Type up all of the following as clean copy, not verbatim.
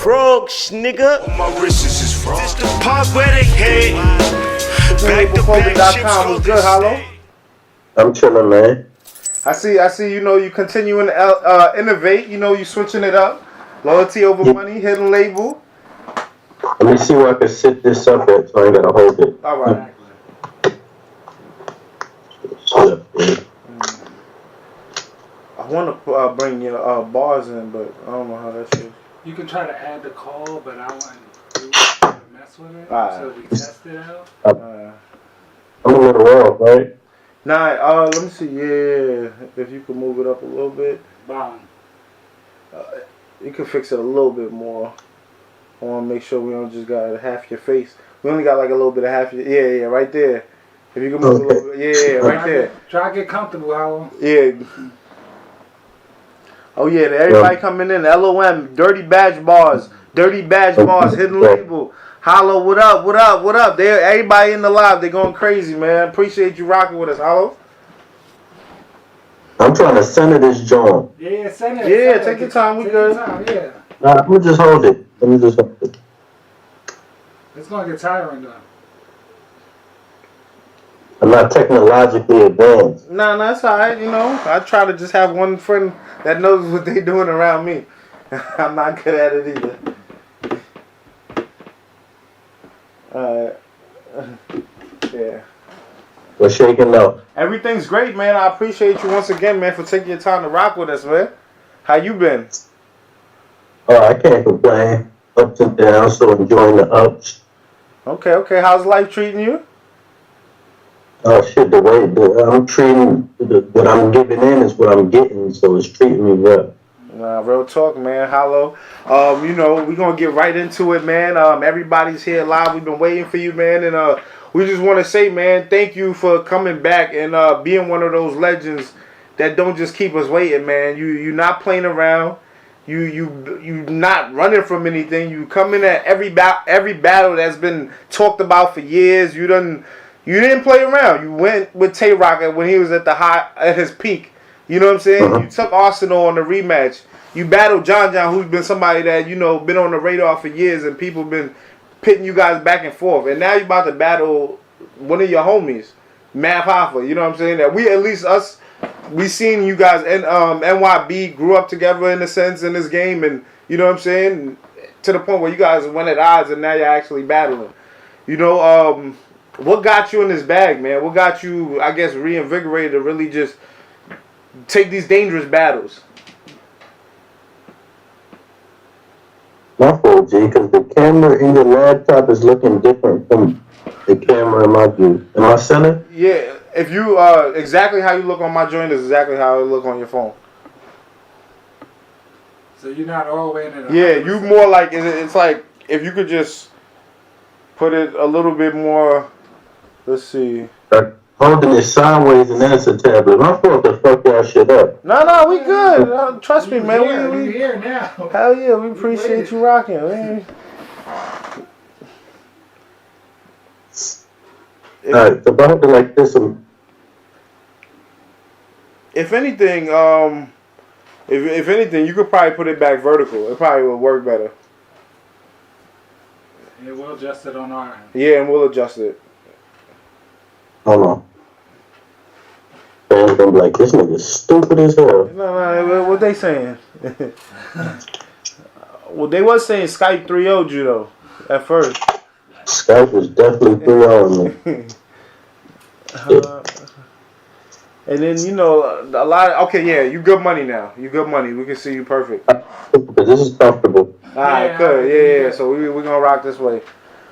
Frogs, nigga. My wrists is frogs. This the part where they hate. Back to back chips. Was good, Hollow? I'm chilling, man. I see. You know, you continuing to innovate. You know, you switching it up. Loyalty over money, hidden label. Let me see where I can sit this up at, so I ain't gotta hold it. All right. I want to bring your bars in, but I don't know how that shit. You can try to add the call, but I want to mess with it, so we test it out. I'm a little off, right? Nah, let me see. Yeah, if you can move it up a little bit. Bomb. You can fix it a little bit more. I want to make sure we don't just got half your face. We only got like a little bit of half your. Yeah, right there. If you can move a little bit. Yeah, right there. Try to get comfortable, Howell. Yeah. Oh yeah, everybody coming in. LOM, Dirty Badge Bars, Hidden Label. Hollow, what up? Everybody in the live, they going crazy, man. Appreciate you rocking with us, Hollow. I'm trying to center this joint. Yeah, send it. Yeah, take your time, we good. Yeah. Nah, let me just hold it. It's gonna get tiring though. I'm not technologically advanced. Nah, that's alright, you know. I try to just have one friend that knows what they doing around me. I'm not good at it either. Yeah. We're shaking up. Everything's great, man. I appreciate you once again, man, for taking your time to rock with us, man. How you been? Oh, I can't complain. Ups and downs, so enjoying the ups. Okay. How's life treating you? Oh shit, the way I'm treating, what I'm giving in is what I'm getting, so it's treating me well. Nah, real talk, man. Hollow. You know, we're going to get right into it, man. Everybody's here live. We've been waiting for you, man. And we just want to say, man, thank you for coming back and being one of those legends that don't just keep us waiting, man. You're not playing around. You not running from anything. You come in at every battle that's been talked about for years. You didn't play around. You went with Tay Rocket when he was at his peak. You know what I'm saying? You took Arsenal on the rematch. You battled John, who's been somebody that, you know, been on the radar for years, and people been pitting you guys back and forth. And now you're about to battle one of your homies, Mav Hoffa. You know what I'm saying? That we seen you guys and NYB grew up together in a sense in this game, and you know what I'm saying? To the point where you guys went at odds and now you're actually battling. You know, what got you in this bag, man? What got you, I guess, reinvigorated to really just take these dangerous battles? My fault, G, because the camera in your laptop is looking different from the camera in my view. Am I center? Yeah, if you, exactly how you look on my joint is exactly how it look on your phone. So you're not all the way in it. Yeah, you more like, it's like, if you could just put it a little bit more, let's see. Holding it sideways and that's a tablet. My fault to fuck y'all shit up. No, we good. Trust me, man. We here now. Hell yeah, we appreciate you rocking, man. Alright, so if I hold it like this, if anything, if anything, you could probably put it back vertical. It probably will work better. Yeah, we'll adjust it on our end. Yeah, and we'll adjust it. hold on. Fans gonna be like, this nigga's stupid as hell. No, what they saying? Well, they was saying Skype 3-0'd you though, at first. Skype was definitely 3-0 me. And then, you know, a lot of, okay, yeah, you good money now. You good money. We can see you perfect. Because this is comfortable. All right, good. Yeah. So we're going to rock this way.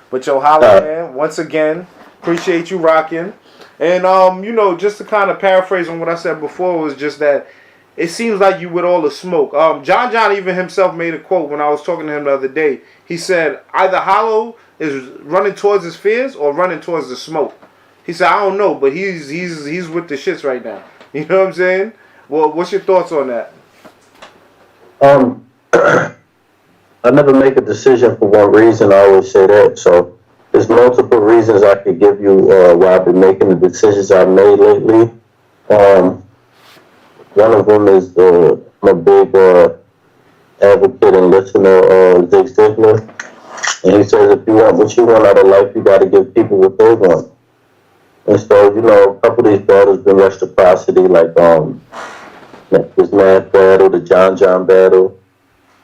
But yo, holla, man, once again, appreciate you rocking. And, you know, just to kind of paraphrase on what I said before was just that it seems like you with all the smoke. John even himself made a quote when I was talking to him the other day. He said, either Hollow is running towards his fears or running towards the smoke. He said, I don't know, but he's with the shits right now. You know what I'm saying? Well, what's your thoughts on that? Um, I never make a decision for one reason. I always say that. So there's multiple reasons I could give you why I've been making the decisions I've made lately. One of them is I'm a big advocate and listener of Zig Ziglar, and he says if you want what you want out of life, you got to give people what they want. And so, a couple of these battles been reciprocity, like this Math battle, the John battle,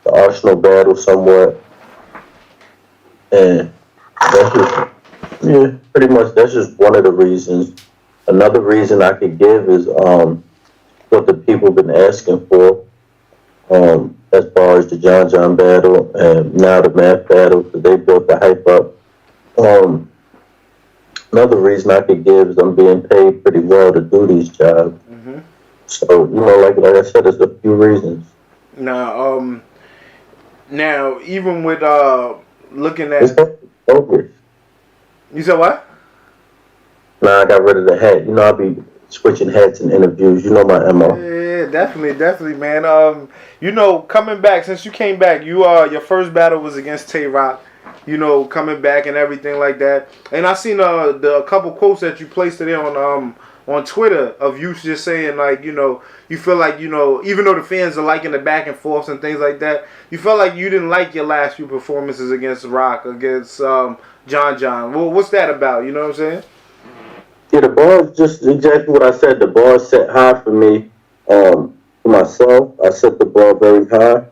the Arsenal battle somewhat. And that's just, pretty much that's just one of the reasons. Another reason I could give is what the people been asking for, as far as the John battle and now the Math battle, because they built the hype up. Another reason I could give is I'm being paid pretty well to do these jobs. Mm-hmm. So, like I said, there's a few reasons. Now, even with looking at... Over. You said what? Nah, I got rid of the hat. I'll be switching hats in interviews. You know my MO. Yeah, definitely, man. Coming back, since you came back, your first battle was against Tay Rock. Coming back and everything like that. And I seen the couple quotes that you placed today on Twitter of you just saying like, you feel like, even though the fans are liking the back and forths and things like that, you felt like you didn't like your last few performances against Rock, against John. Well, what's that about? You know what I'm saying? Yeah, the bar is just exactly what I said. The bar is set high for me. For myself, I set the bar very high.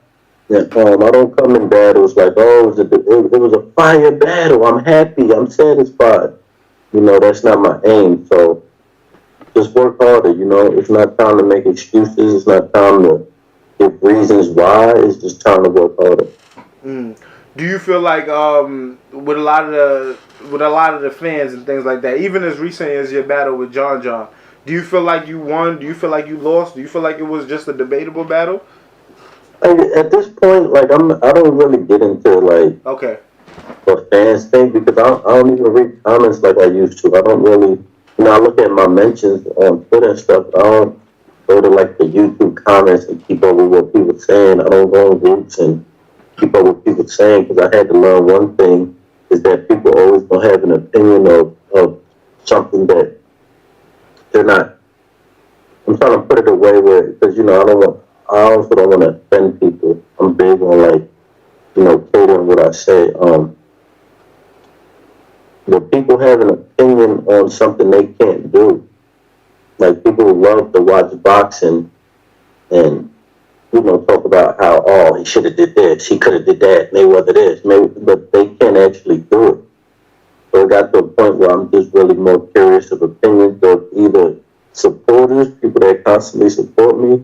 Yeah, I don't come in battles like, it was a fire battle. I'm happy. I'm satisfied. That's not my aim. So just work harder. It's not time to make excuses. It's not time to give reasons why. It's just time to work harder. Do you feel like with a lot of the fans and things like that, even as recent as your battle with John, do you feel like you won? Do you feel like you lost? Do you feel like it was just a debatable battle? At this point, I don't really get into what fans think, because I don't even read comments like I used to. I don't really, I look at my mentions on Twitter and stuff. I don't go to the YouTube comments and keep up with what people are saying. I don't go in groups and keep up with what people are saying, because I had to learn one thing, is that people always gonna have an opinion of something that they're not. I'm trying to put it away where, because I also don't want to offend people. I'm big on catering what I say. When people have an opinion on something they can't do, like people love to watch boxing and talk about how he should have did this, he could have did that, Mayweather this, but they can't actually do it. So it got to a point where I'm just really more curious of opinions of either supporters, people that constantly support me,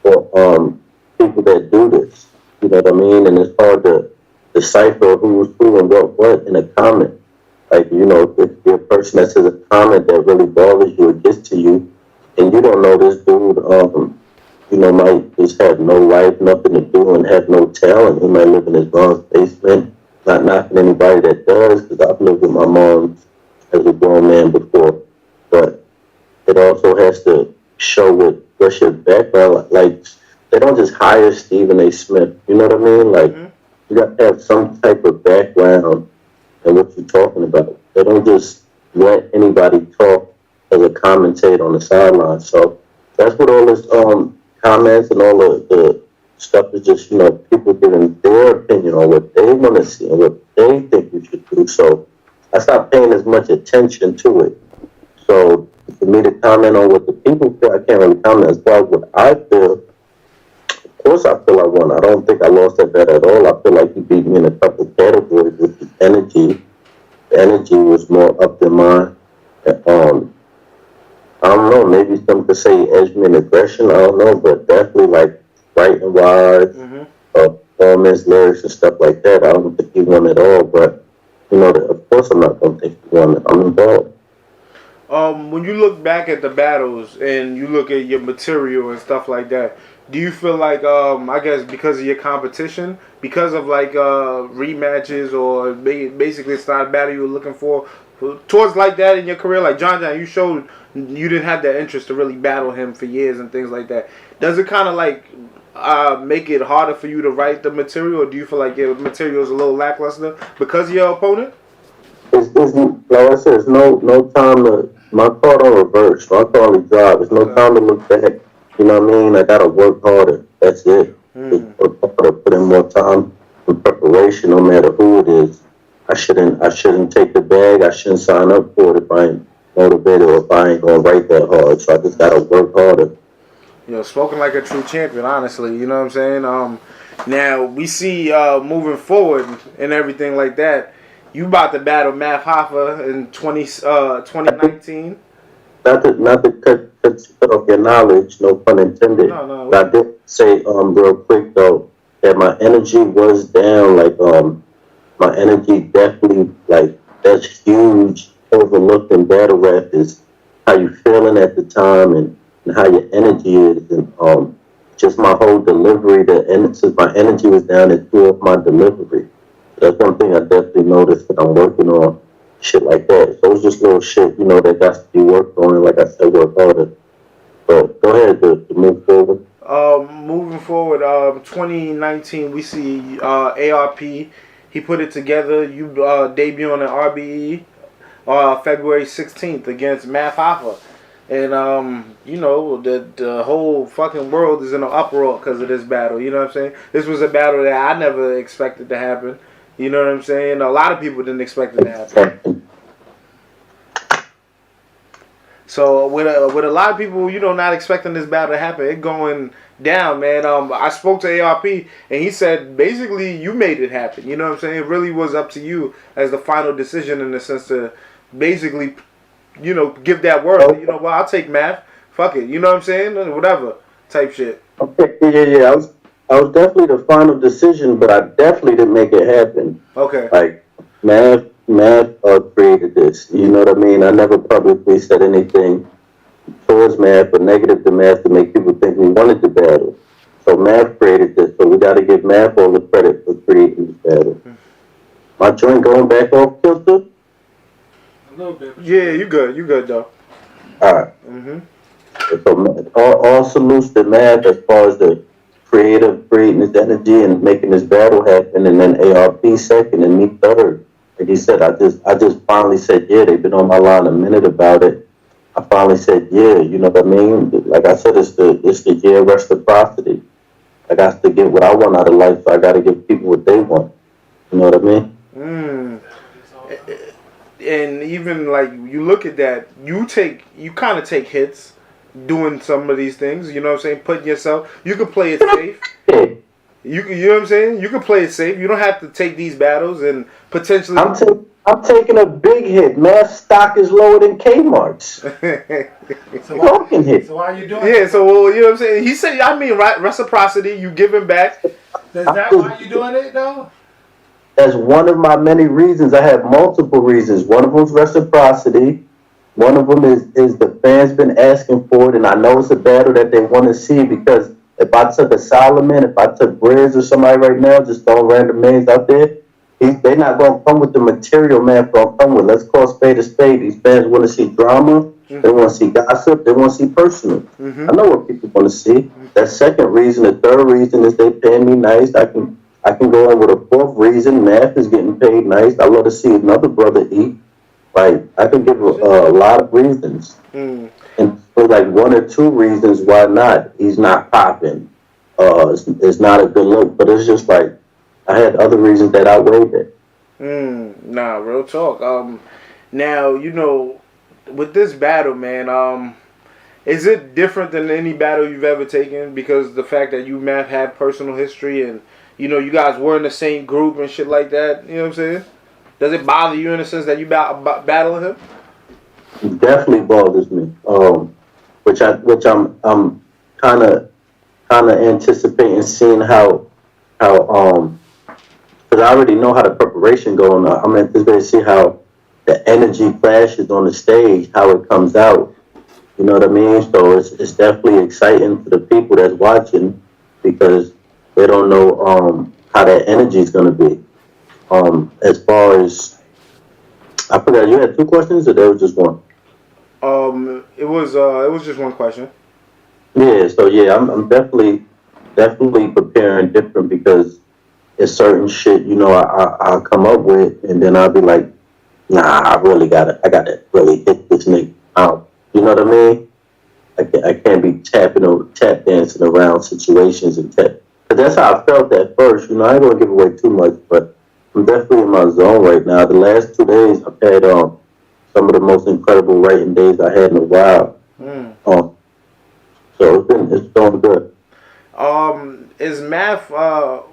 or people that do this. You know what I mean? And it's hard to decipher who's who and what in a comment. If you're a person that says a comment that really bothers you or gets to you, and you don't know this dude, might just have no life, nothing to do, and have no talent. He might live in his mom's basement. Not knocking anybody that does, because I've lived with my mom as a grown man before. But it also has to show what's your background. They don't just hire Stephen A. Smith. You know what I mean? You got to have some type of background in what you're talking about. They don't just let anybody talk as a commentator on the sideline. So that's what all this comments and all the stuff is just, people giving their opinion on what they want to see and what they think you should do. So I stopped paying as much attention to it. So for me to comment on what the people feel, I can't really comment. As far as what I feel, of course I feel I won. I don't think I lost that bet at all. I feel like he beat me in a couple of categories with his energy. The energy was more up than mine. I don't know, maybe some could say he edged me in aggression, I don't know, but definitely right and wide, performance, lyrics and stuff like that. I don't think he won at all, but of course I'm not going to think he won. I'm involved. When you look back at the battles and you look at your material and stuff like that, do you feel like, I guess because of your competition, because of rematches, or basically it's not a battle you were looking for, towards like that in your career, like John, you showed you didn't have that interest to really battle him for years and things like that. Does it kind of make it harder for you to write the material, or do you feel like your material is a little lackluster because of your opponent? It's like I said, it's no time to, my car don't reverse, my car only drive. It's no time to look back. You know what I mean? I gotta work harder. That's it. Just work harder, put in more time in preparation, no matter who it is. I shouldn't take the bag. I shouldn't sign up for it if I ain't motivated or if I ain't gonna write that hard. So I just gotta work harder. You know, spoken like a true champion, honestly. You know what I'm saying? Now we see moving forward and everything like that. You about to battle Math Hoffa in 2019. Not to cut off your knowledge, no pun intended. No. But I did say real quick though that my energy was down. Like my energy definitely, like, that's huge. Overlooked in battle rap is how you feeling at the time and how your energy is, and just my whole delivery. Since my energy was down, it threw off my delivery. That's one thing I definitely noticed that I'm working on, shit like that. So it's just little shit, you know, that got to be worked on, and like I said, work harder. So go ahead to move forward. Moving forward, 2019, we see ARP. He put it together. You debut on the RBE February 16th against Math Hoffa. And, you know, the whole fucking world is in an uproar because of this battle. You know what I'm saying? This was a battle that I never expected to happen. You know what I'm saying? A lot of people didn't expect it to happen. So with a lot of people, you know, not expecting this battle to happen, it going down, man. I spoke to ARP and he said basically you made it happen. You know what I'm saying? It really was up to you as the final decision in the sense to basically, you know, give that word. You know, well, I'll take Math. Fuck it. You know what I'm saying? Whatever type shit. Okay, yeah. I was definitely the final decision, but I definitely didn't make it happen. Okay. Like Math created this. You know what I mean? I never publicly said anything towards Math or negative to Math to make people think we wanted the battle. So Math created this, so we got to give Math all the credit for creating this battle. My joint going back off kilter? A little bit. Yeah, you good though. All right. So all salutes to Math as far as the creating this energy and making this battle happen, and then ARP second and me third. Like he said, I just finally said, yeah, they've been on my line a minute about it. I finally said, yeah, you know what I mean? Like I said, it's the year of reciprocity. I got to get what I want out of life, so I got to give people what they want. You know what I mean? And even like you look at that, you kind of take hits doing some of these things. You know what I'm saying? Putting yourself, you can play it safe. You know what I'm saying? You can play it safe. You don't have to take these battles and potentially. I'm taking a big hit. Mass stock is lower than Kmart's. So why are you doing it? So well, you know what I'm saying? He said, I mean, reciprocity. You giving back. Is that why you doing it though? That's one of my many reasons. I have multiple reasons. One of them is reciprocity. One of them is the fans been asking for it, and I know it's a battle that they want to see, because if I took a Solomon, if I took Briz or somebody right now, just throwing random names out there, they're not going to come with the material Math going to come with. Let's call spade a spade. These fans want to see drama. They want to see gossip. They want to see personal. I know what people want to see. That second reason. The third reason is they paying me nice. I can go in with a fourth reason. Math is getting paid nice. I love to see another brother eat. Like, I can give a lot of reasons. And for like one or two reasons why not. He's not popping. It's not a good look. But it's just like, I had other reasons that outweighed it. Nah, real talk. Now, you know, with this battle, man, is it different than any battle you've ever taken? Because the fact that you, Math, had personal history and, you know, you guys were in the same group and shit like that. You know what I'm saying? Does it bother you in the sense that you battling him? It definitely bothers me. Which I'm kind of anticipating seeing how because I already know how the preparation going on. I'm anticipating to see how the energy clashes on the stage, how it comes out. You know what I mean? So it's definitely exciting for the people that's watching, because they don't know how that energy is going to be. As far as, I forgot, you had two questions or there was just one? It was just one question. Yeah, so yeah, I'm definitely definitely preparing different because it's certain shit, I'll come up with, and then I'll be like, nah, I gotta really hit this nigga out. You know what I mean? I can't be tap dancing around situations and tap. But that's how I felt at first. I ain't gonna give away too much, but I'm definitely in my zone right now. The last 2 days, I've had some of the most incredible writing days I had in a while. So it's going good. Is Math a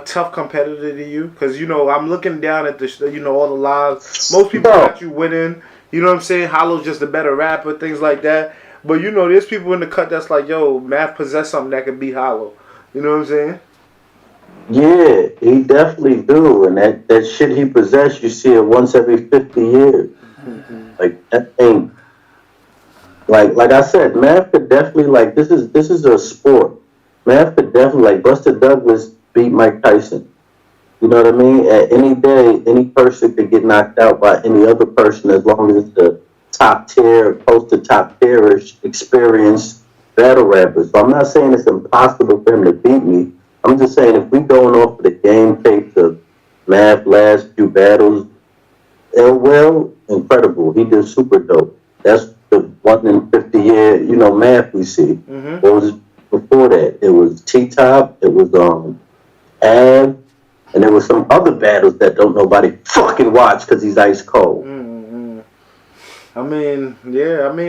tough competitor to you? Because I'm looking down at the all the lives. Most people got you winning. You know what I'm saying? Hollow's just a better rapper, things like that. But there's people in the cut that's like, yo, Math possess something that can beat Hollow. You know what I'm saying? Yeah, he definitely do. And that shit he possessed, you see it once every 50 years. Like that ain't like I said, Math could definitely this is a sport. Math could definitely Buster Douglas beat Mike Tyson. You know what I mean? At any day, any person could get knocked out by any other person as long as it's the top tier, close to top tierish, experienced battle rappers. So I'm not saying it's impossible for him to beat me. I'm just saying if we going off of the game tapes of Math last few battles, incredible. He did super dope. That's the 1 in 50 year, Math we see. Mm-hmm. What was before that? It was T-Top, it was Av, and there was some other battles that don't nobody fucking watch because he's ice cold. Mm-hmm. I mean,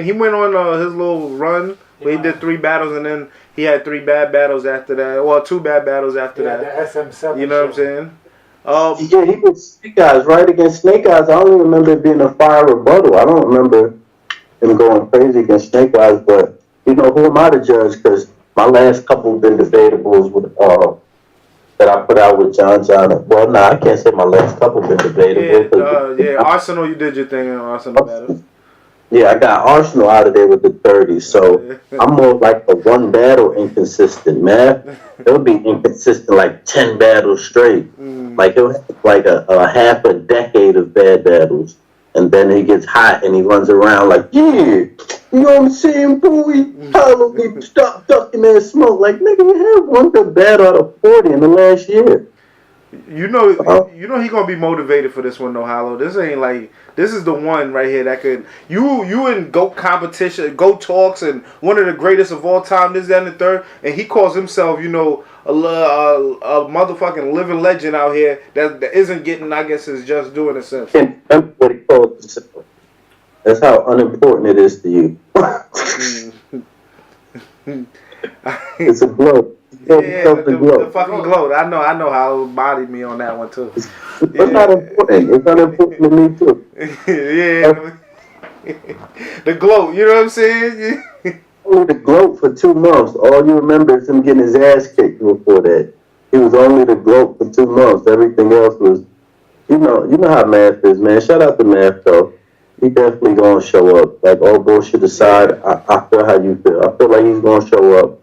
he went on his little run where he did 3 battles and then he had 3 bad battles after that. Well, 2 bad battles after that. The SM7 you know what I'm saying? Yeah, he did Snake Eyes, right? Against Snake Eyes, I don't remember it being a fire rebuttal. I don't remember him going crazy against Snake Eyes, but, who am I to judge? Because my last couple have been debatables with, that I put out with John. Well, no, I can't say my last couple been debatable. Yeah, Arsenal, you did your thing in Arsenal battle. Yeah, I got Arsenal out of there with the 30s, so I'm more like a one battle inconsistent, man. It'll be inconsistent like 10 battles straight. Like it'll have like a half a decade of bad battles. And then he gets hot and he runs around like, yeah, you know what I'm saying, boy? Hollow me, stop ducking that smoke. Like, nigga, you had one good battle out of 40 in the last year. You know he gonna be motivated for this one though, Hollow. This ain't like this is the one right here that could you in GOAT competition, GOAT talks, and one of the greatest of all time. This, that, and the third, and he calls himself, a motherfucking living legend out here that isn't getting, I guess, is just doing a sense. And that's what he calls himself. That's how unimportant it is to you. It's a glow. The fucking glow. I know how it bodied me on that one too. It's not important. It's not important to me too. Yeah. The glow. You know what I'm saying? Only the gloat for 2 months. All you remember is him getting his ass kicked before that. He was only the gloat for 2 months. Everything else was, you know how Math is, man. Shout out to Math though. He definitely gonna show up. Like all bullshit aside, I feel how you feel. I feel like he's gonna show up.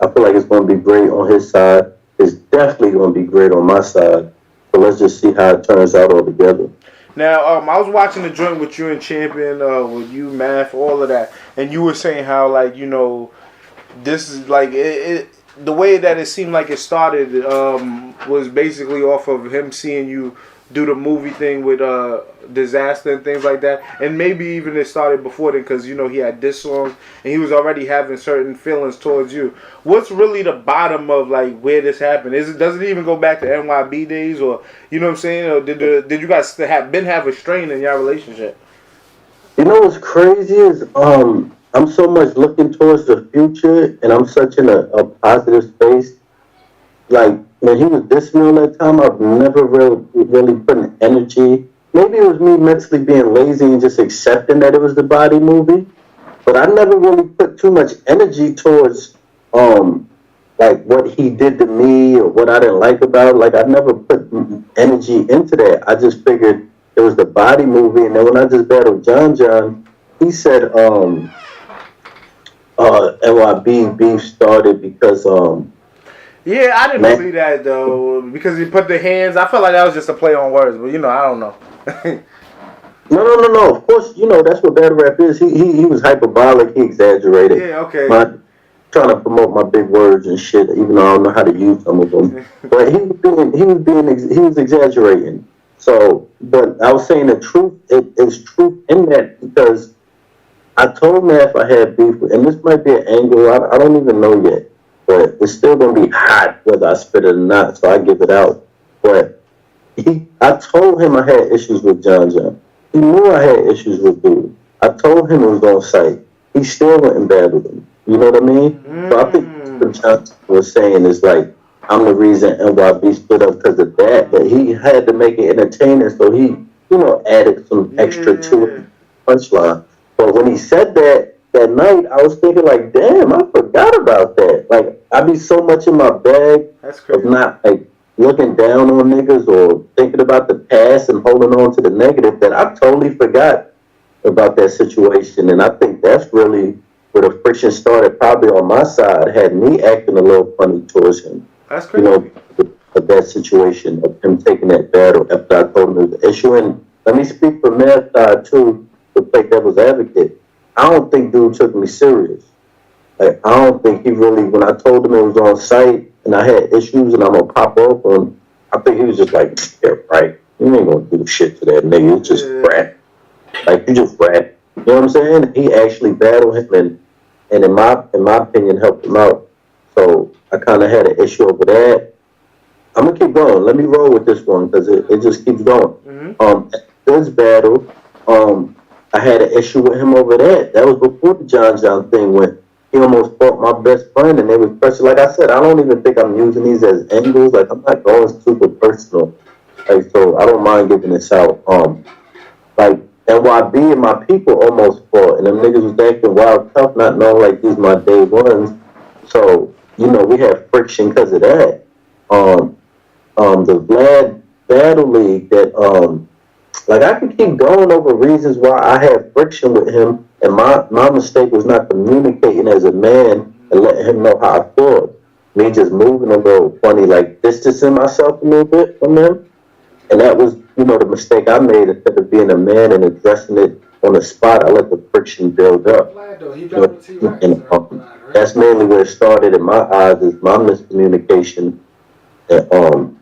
I feel like it's gonna be great on his side. It's definitely gonna be great on my side. So let's just see how it turns out all together. Now, I was watching the joint with you and Champion, with you, Math, all of that, and you were saying how, like, this is like the way that it seemed like it started was basically off of him seeing you do the movie thing with Disaster and things like that, and maybe even it started before then because he had diss songs and he was already having certain feelings towards you. What's really the bottom of like where this happened? Does it even go back to NYB days, or you know what I'm saying? Or did you guys have a strain in your relationship? You know what's crazy is I'm so much looking towards the future and I'm such in a positive space. Like when he was dissing me all that time, I've never really put an energy. Maybe it was me mentally being lazy and just accepting that it was the body movie. But I never really put too much energy towards like what he did to me or what I didn't like about it. Like I never put energy into that. I just figured it was the body movie. And then when I just battled John, he said NYB beef started because yeah, I didn't believe that though because he put the hands. I felt like that was just a play on words, but I don't know. No. Of course, that's what battle rap is. He was hyperbolic. He exaggerated. Yeah, okay. trying to promote my big words and shit, even though I don't know how to use some of them. But he was exaggerating. So, but I was saying the truth, it is truth in that, because I told Matt if I had beef with, and this might be an angle, I don't even know yet, but it's still gonna be hot whether I spit it or not, so I give it out. But I told him I had issues with John John. He knew I had issues with dude. I told him it was on site. He still went and battled him. You know what I mean? So I think what John was saying is like, I'm the reason NYB split up because of that, but he had to make it entertaining, so he, added some extra to it, punchline. But when he said that night, I was thinking like, damn, I forgot about that. Like, I be so much in my bag of not like looking down on niggas or thinking about the past and holding on to the negative that I totally forgot about that situation. And I think that's really where the friction started, probably on my side, had me acting a little funny towards him. That's crazy. Of that situation, of him taking that battle after I told him it was an issue. And let me speak for Matt's side too, to play devil's advocate. I don't think dude took me serious. Like, I don't think he really, when I told him it was on site and I had issues and I'm gonna pop up on him, I think he was just like, yeah, right. You ain't gonna do shit to that nigga. It's just rat. Like, you just rat. You know what I'm saying? He actually battled him and in my opinion, helped him out. So I kind of had an issue over that. I'm gonna keep going. Let me roll with this one because it just keeps going. This battle, I had an issue with him over that. That was before the John thing when he almost fought my best friend and there was pressure. Like I said, I don't even think I'm using these as angles. Like, I'm not going super personal. Like, so I don't mind giving this out. Like, NYB and my people almost fought and them niggas was acting wild tough, not knowing like these my day ones. So, we had friction because of that. The Vlad Battle League that, like, I could keep going over reasons why I had friction with him, and my mistake was not communicating as a man and letting him know how I felt. Me just moving a little funny, like distancing myself a little bit from him. And that was, the mistake I made. Instead of being a man and addressing it on the spot, I let the friction build up. That's mainly where it started in my eyes, is my miscommunication and,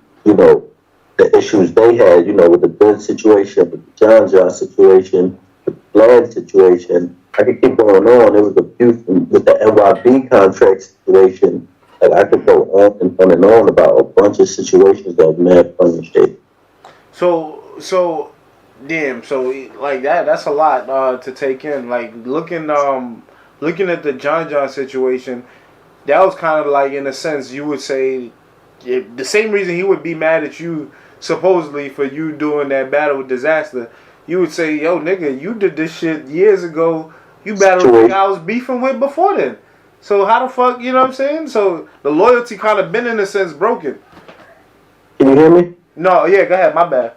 the issues they had, with the good situation, with the John situation, the Vlad situation. I could keep going on. There was a few with the NYB contract situation that I could go on and on about a bunch of situations that was mad funny shit. So, damn. So, like that's a lot to take in. Like looking at the John situation, that was kind of like, in a sense, you would say the same reason he would be mad at you supposedly for you doing that battle with Disaster. You would say, yo, nigga, you did this shit years ago. You battled the guy I was beefing with before then. So how the fuck, you know what I'm saying? So the loyalty kind of been, in a sense, broken. Can you hear me? No, yeah, go ahead, my bad.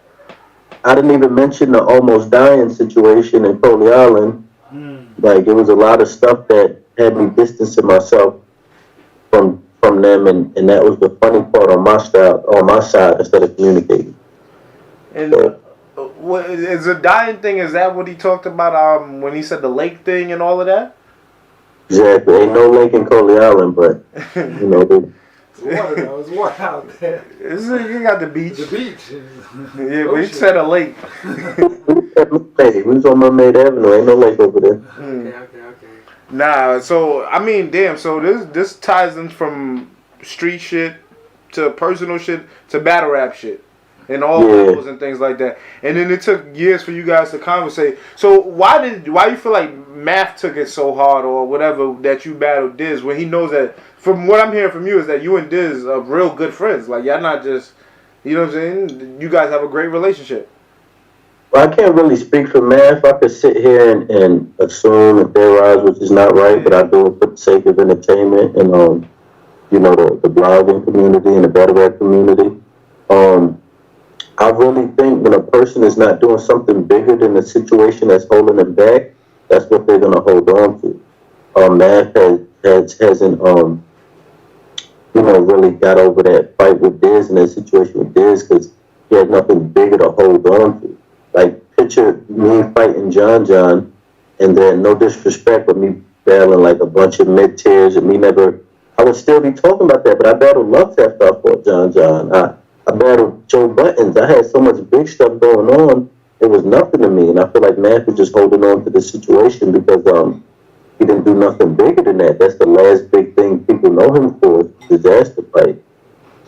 I didn't even mention the almost dying situation in Coley Island. Like, it was a lot of stuff that had me distancing myself from them, and that was the funny part on my side instead of communicating. And what is the dying thing? Is that what he talked about when he said the lake thing and all of that? Exactly. Ain't no lake in Coley Island, but It's water though. It's water out there. You got the beach. The beach. Yeah, but he said a lake. We was on Mermaid Avenue. Ain't no lake over there. Okay. Nah, so I mean, damn. So this ties in from street shit to personal shit to battle rap shit, and all levels and things like that. And then it took years for you guys to conversate. So why you feel like Math took it so hard, or whatever, that you battled Diz, when he knows that? From what I'm hearing from you is that you and Diz are real good friends. Like, y'all not just, you know what I'm saying? You guys have a great relationship. Well, I can't really speak for Math. I could sit here and assume and theorize, which is not right, but I do it for the sake of entertainment and, the blogging community and the battle rap community. I really think when a person is not doing something bigger than the situation that's holding them back, that's what they're going to hold on to. Math hasn't, really got over that fight with Diz and that situation with Diz because he had nothing bigger to hold on to. Like, picture me fighting John, and then, no disrespect, but me battling like a bunch of mid-tiers and I would still be talking about that, but I battled Lux after I fought John. I battled Joe Buttons. I had so much big stuff going on, it was nothing to me. And I feel like Math was just holding on to the situation because he didn't do nothing bigger than that. That's the last big thing people know him for, disaster fight.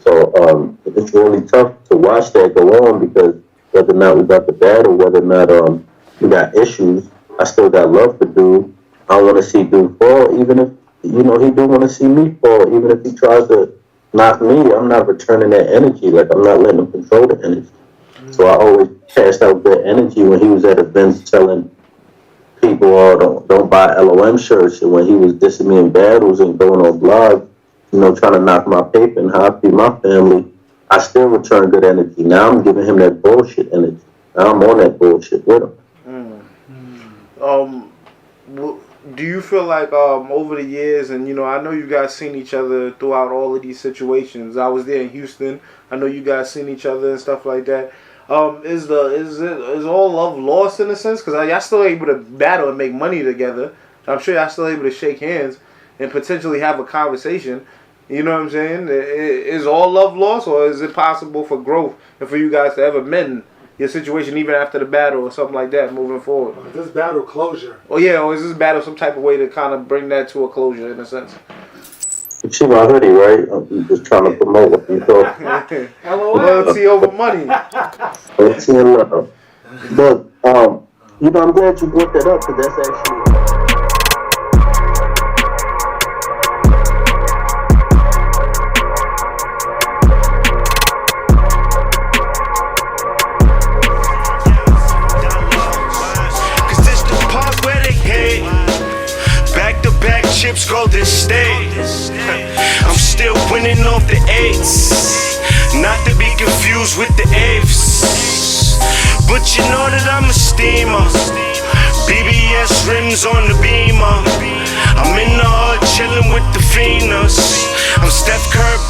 So it's really tough to watch that go on because whether or not we got the battle, whether or not we got issues, I still got love for Dude. I want to see Dude fall, even if, he do want to see me fall, even if he tries to knock me. I'm not returning that energy. Like, I'm not letting him control the energy. So I always passed out good energy when he was at events telling people, don't buy LOM shirts. And when he was dissing me in battles and going on blogs, trying to knock my paper and how I feed my family, I still return good energy. Now I'm giving him that bullshit energy. Now I'm on that bullshit with him. Do you feel like over the years, and I know you guys seen each other throughout all of these situations. I was there in Houston. I know you guys seen each other and stuff like that. Is all love lost in a sense? Because y'all still able to battle and make money together. I'm sure y'all still able to shake hands and potentially have a conversation. You know what I'm saying? Is all love lost, or is it possible for growth and for you guys to ever mend your situation even after the battle or something like that moving forward? Is this battle closure? Oh yeah, or is this battle some type of way to kind of bring that to a closure in a sense? You see my hoodie, right? I'm just trying to promote what you thought. Loyalty over money. Loyalty and love. But, I'm glad you brought that up because that's actually... Chips Golden State. I'm still winning off the eights, not to be confused with the apes. But you know that I'm a steamer. BBS rims on the Beamer. I'm in the hood chilling with the Phoenix. I'm Steph Curry